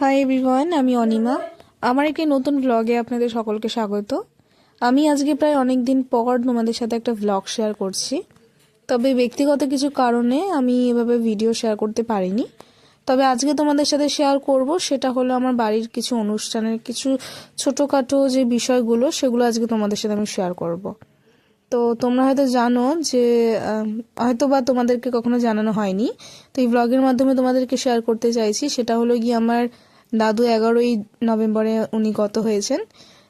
Hi everyone, আমি অনিমা। আমার একটি নতুন ব্লগে আপনাদের সকলকে স্বাগত। আমি আজকে প্রায় অনেক দিন পর তোমাদের সাথে একটা ব্লগ শেয়ার করছি। তবে ব্যক্তিগত কিছু কারণে আমি এভাবে ভিডিও শেয়ার করতে পারিনি। তবে আজকে তোমাদের সাথে শেয়ার করব সেটা হলো আমার বাড়ির কিছু অনুষ্ঠানের কিছু ছোটোখাটো যে বিষয়গুলো, সেগুলো আজকে তোমাদের সাথে আমি শেয়ার করব। তো তোমরা হয়তো জানো যে হয়তো বা তোমাদেরকে কখনো জানানো হয়নি, তো এই ব্লগের মাধ্যমে তোমাদেরকে শেয়ার করতে চাইছি। সেটা হলো গিয়ে আমার দাদু 11ই নভেম্বরে উনি গত হয়েছেন,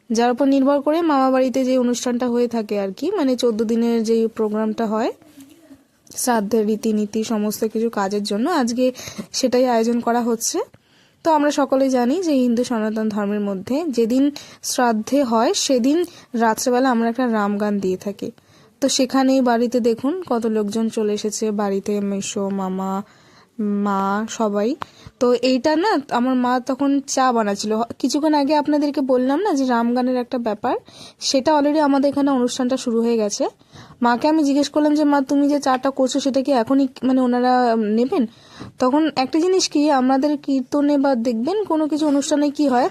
যার উপর নির্ভর করে মামা বাড়িতে যে অনুষ্ঠানটা হয়ে থাকে আর কি, মানে 14 দিনের যে প্রোগ্রামটা হয় শ্রাদ্ধের রীতিনীতি সমস্ত কিছু কাজের জন্য আজকে সেটাই আয়োজন করা হচ্ছে। তো আমরা সকলেই জানি যে হিন্দু সনাতন ধর্মের মধ্যে যেদিন শ্রাদ্ধে হয় সেদিন রাত্রেবেলা আমরা একটা রামগান দিয়ে থাকি। তো সেখানেই বাড়িতে দেখুন কত লোকজন চলে এসেছে, বাড়িতে মেসো মামা মা সবাই। তো এইটা না, আমার মা তখন চা বানাচ্ছিল। কিছুক্ষণ আগে আপনাদেরকে বললাম না যে রামগানের একটা ব্যাপার, সেটা অলরেডি আমাদের এখানে অনুষ্ঠানটা শুরু হয়ে গেছে। মাকে আমি জিজ্ঞেস করলাম যে মা, তুমি যে চাটা করছো সেটা কি এখনই মানে ওনারা নেবেন? তখন একটা জিনিস কি, আমাদের কীর্তনে বা দেখবেন কোনো কিছু অনুষ্ঠানে কি হয়,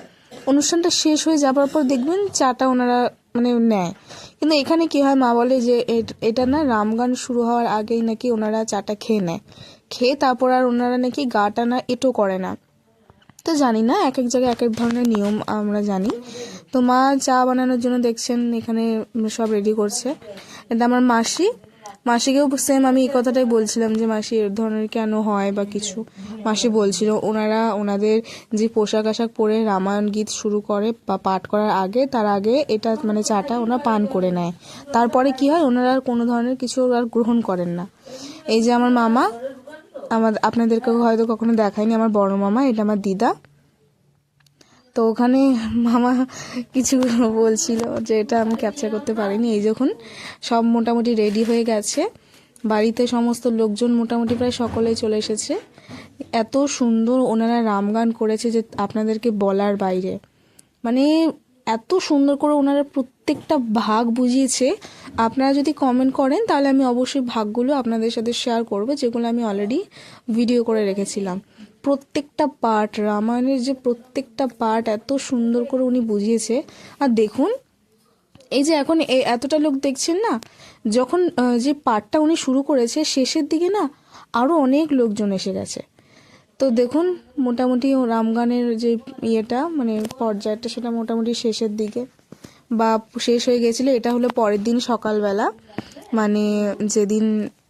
অনুষ্ঠানটা শেষ হয়ে যাবার পর দেখবেন চাটা ওনারা মানে নেয়। কিন্তু এখানে কি হয়, মা বলে যে এটা না রামগান শুরু হওয়ার আগেই নাকি ওনারা চাটা খেয়ে নেয়, খেয়ে তারপর আর ওনারা নাকি গাটা না এঁটো করে না। তো জানি না, এক এক জায়গায় এক এক ধরনের নিয়ম আমরা জানি। তো মা চা বানানোর জন্য দেখছেন এখানে সব রেডি করছে। এটা আমার মাসিকেও সেম আমি এই কথাটাই বলছিলাম যে মাসি এর ধরনের কেন হয় বা কিছু। মাসি বলছিল ওনারা ওনাদের যে পোশাক আশাক পরে রামায়ণ গীত শুরু করে বা পাঠ করার আগে, তার আগে এটা মানে চাটা ওনারা পান করে নেয়। তারপরে কি হয়, ওনারা আর কোনো ধরনের কিছু আর গ্রহণ করেন না। এই যে আমার মামা, আপনাদেরকেও হয়তো কখনো দেখায়নি, আমার বড় মামা, এটা আমার দিদা। তো ওখানে মামা কিছু বলছিল যে এটা আমি ক্যাপচার করতে পারিনি। এই যখন সব মোটামুটি রেডি হয়ে গেছে, বাড়িতে সমস্ত লোকজন মোটামুটি প্রায় সকলেই চলে এসেছে। এত সুন্দর ওনারা রামগান করেছে যে আপনাদেরকে বলার বাইরে, মানে এত সুন্দর করে ওনারা প্রত্যেকটা ভাগ বুঝিয়েছে। আপনারা যদি কমেন্ট করেন তাহলে আমি অবশ্যই ভাগগুলো আপনাদের সাথে শেয়ার করব, যেগুলো আমি অলরেডি ভিডিও করে রেখেছিলাম। প্রত্যেকটা পার্ট, রামায়ণের যে প্রত্যেকটা পার্ট এত সুন্দর করে উনি বুঝিয়েছে। আর দেখুন, এই যে এখন এতটা লোক দেখছেন না, যখন যে পার্টটা উনি শুরু করেছে শেষের দিকে না আরও অনেক লোকজন এসে গেছে। তো দেখুন মোটামুটি রামগানের যে ইয়েটা মানে পর্যায়টা সেটা মোটামুটি শেষের দিকে বা শেষ হয়ে গেছিলো। এটা হলো পরের দিন সকালবেলা, মানে যেদিন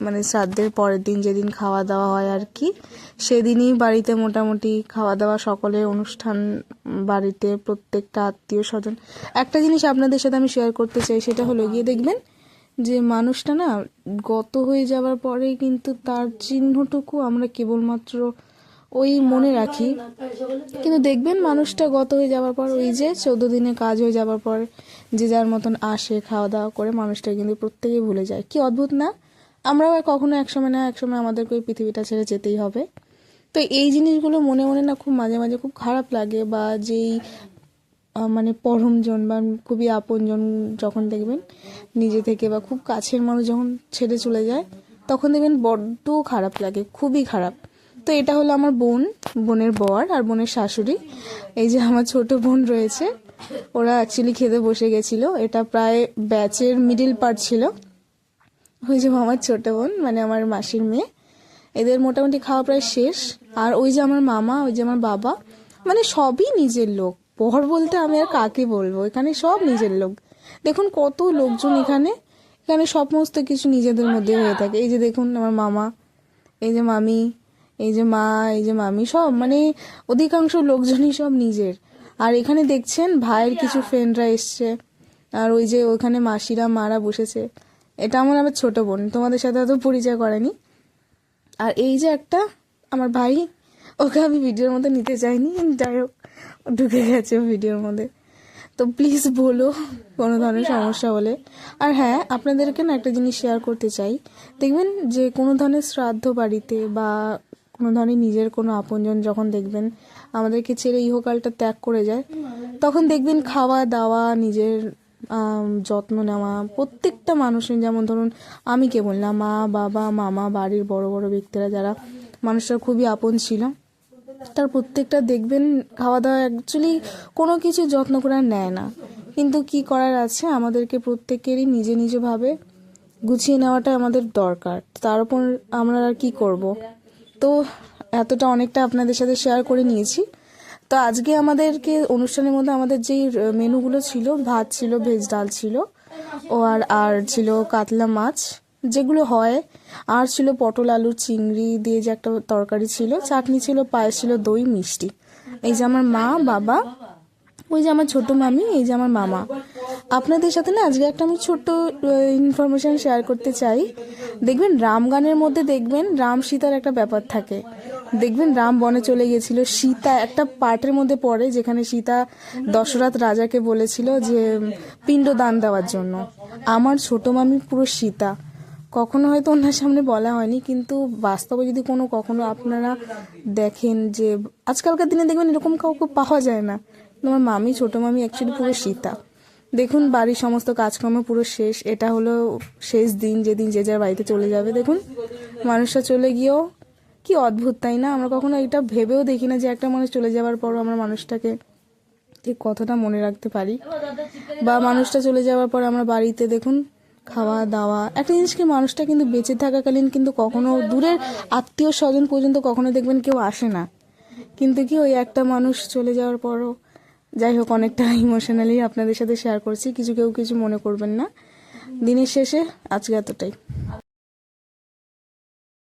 মানে শ্রাদ্ধের পরের দিন যেদিন খাওয়া দাওয়া হয় আর কি, সেদিনই বাড়িতে মোটামুটি খাওয়া দাওয়া সকলের অনুষ্ঠান, বাড়িতে প্রত্যেকটা আত্মীয় স্বজন। একটা জিনিস আপনাদের সাথে আমি শেয়ার করতে চাই, সেটা হলো গিয়ে দেখবেন যে মানুষটা না গত হয়ে যাওয়ার পরে কিন্তু তার চিহ্নটুকু আমরা কেবলমাত্র ওই মনে রাখি। কিন্তু দেখবেন মানুষটা গত হয়ে যাওয়ার পর, ওই যে 14 দিনে কাজ হয়ে যাওয়ার পর যে যার মতন আসে খাওয়া দাওয়া করে, মানুষটা কিন্তু প্রত্যেকেই ভুলে যায়। কি অদ্ভুত না? আমরাও কখনো একসময় না একসময় আমাদেরকে ওই পৃথিবীটা ছেড়ে যেতেই হবে। তো এই জিনিসগুলো মনে মনে না খুব মাঝে মাঝে খুব খারাপ লাগে। বা যেই মানে পরমজন বা খুবই আপনজন যখন দেখবেন নিজে থেকে বা খুব কাছের মানুষ যখন ছেড়ে চলে যায়, তখন দেখবেন বড্ড খারাপ লাগে, খুবই খারাপ। তো এটা হলো আমার বোনের বর আর বোনের শাশুড়ি। এই যে আমার ছোট বোন রয়েছে, ওরা অ্যাকচুয়ালি খেতে বসে গেছিলো। এটা প্রায় ব্যাচের মিডিল পার্ট ছিল। ওই যে আমার ছোট বোন মানে আমার মাসির মেয়ে, এদের মোটামুটি খাওয়া প্রায় শেষ। আর ওই যে আমার মামা, ওই যে আমার বাবা, মানে সবই নিজের লোক। বর বলতে আমি আর কাকে বলবো, এখানে সব নিজের লোক। দেখুন কত লোকজন এখানে, এখানে সমস্ত কিছু নিজেদের মধ্যে হয়ে থাকে। এই যে দেখুন আমার মামা, এই যে মামি, এই যে মা, এই যে মামি, সব মানে অধিকাংশ লোকজনই সব নিজের। আর এখানে দেখছেন ভাইয়ের কিছু ফ্রেন্ডরা এসছে, আর ওই যে ওখানে মাসিরা মারা বসেছে। এটা আবার ছোট বোন, তোমাদের সাথে হয়তো পরিচয় করেনি। আর এই যে একটা আমার ভাই, ওকে আমি ভিডিওর মধ্যে নিতে চাইনি, যাই হোক ঢুকে গেছে ভিডিওর মধ্যে। তো প্লিজ বলো কোনো ধরনের সমস্যা হলে। আর হ্যাঁ, আপনাদেরকে না একটা জিনিস শেয়ার করতে চাই। দেখবেন যে কোনো ধরনের শ্রাদ্ধ বাড়িতে বা কোনো ধরনের নিজের কোনো আপনজন যখন দেখবেন আমাদেরকে ছেড়ে ইহকালটা ত্যাগ করে যায়, তখন দেখবেন খাওয়া দাওয়া, নিজের যত্ন নেওয়া প্রত্যেকটা মানুষের, যেমন ধরুন আমি কে বললাম, মা বাবা মামা, বাড়ির বড় বড় ব্যক্তিরা যারা মানুষরা খুবই আপন ছিল, তার প্রত্যেকটা দেখবেন খাওয়া দাওয়া অ্যাকচুয়ালি কোনো কিছু যত্ন করে আর নেয় না, কিন্তু কি করার আছে, আমাদেরকে প্রত্যেকেরই নিজে নিজেভাবে গুছিয়ে নেওয়াটা আমাদের দরকার। তার উপর আমরা আর কি করব। তো এতটা অনেকটা আপনাদের সাথে শেয়ার করে নিয়েছি। তো আজকে আমাদেরকে অনুষ্ঠানের মধ্যে আমাদের যেই মেনুগুলো ছিল, ভাত ছিল, ভেজ ডাল ছিল, ও আর আর ছিল কাতলা মাছ যেগুলো হয়, আর ছিল পটল আলু চিংড়ি দিয়ে যে একটা তরকারি ছিল, চাটনি ছিল, পায়েস ছিল, দই, মিষ্টি। এই যে আমার মা, বাবা, ওই যে আমার ছোট মামি, এই যে আমার মামা। আপনাদের সাথে না আজকে একটা আমি ছোট্ট ইনফরমেশন শেয়ার করতে চাই। দেখবেন রাম গানের মধ্যে দেখবেন রাম সীতার একটা ব্যাপার থাকে। দেখবেন রাম বনে চলে গেছিল, সীতা একটা পার্টের মধ্যে পড়ে যেখানে সীতা দশরথ রাজাকে বলেছিল যে পিণ্ডদান দেওয়ার জন্য। আমার ছোট মামি পুরো সীতা। কখনো হয়তো ওনার সামনে বলা হয়নি, কিন্তু বাস্তবে যদি কখনো আপনারা দেখেন যে আজকালকার দিনে দেখবেন এরকম কাউকে পাওয়া যায় না। আমার মামি, ছোট মামি অ্যাকচুয়ালি পুরো সীতা। দেখুন বাড়ির সমস্ত কাজকর্ম পুরো শেষ, এটা হলো শেষ দিন, যেদিন যে যার বাড়িতে চলে যাবে। দেখুন মানুষটা চলে গিয়েও কি অদ্ভুত, তাই না? আমরা কখনো এটা ভেবেও দেখি না যে একটা মানুষ চলে যাওয়ার পরও আমরা মানুষটাকে ঠিক কতটা মনে রাখতে পারি, বা মানুষটা চলে যাওয়ার পর আমরা বাড়িতে দেখুন খাওয়া দাওয়া। একটা জিনিস কি, মানুষটা কিন্তু বেঁচে থাকাকালীন কিন্তু কখনো দূরের আত্মীয় স্বজন পর্যন্ত কখনো দেখবেন কেউ আসে না, কিন্তু কি ওই একটা মানুষ চলে যাওয়ার পরও, যাই হোক অনেকটা ইমোশনালি আপনাদের সাথে শেয়ার করছি, কেউ কিছু মনে করবেন না। দিনের শেষে আজকে এতটাই।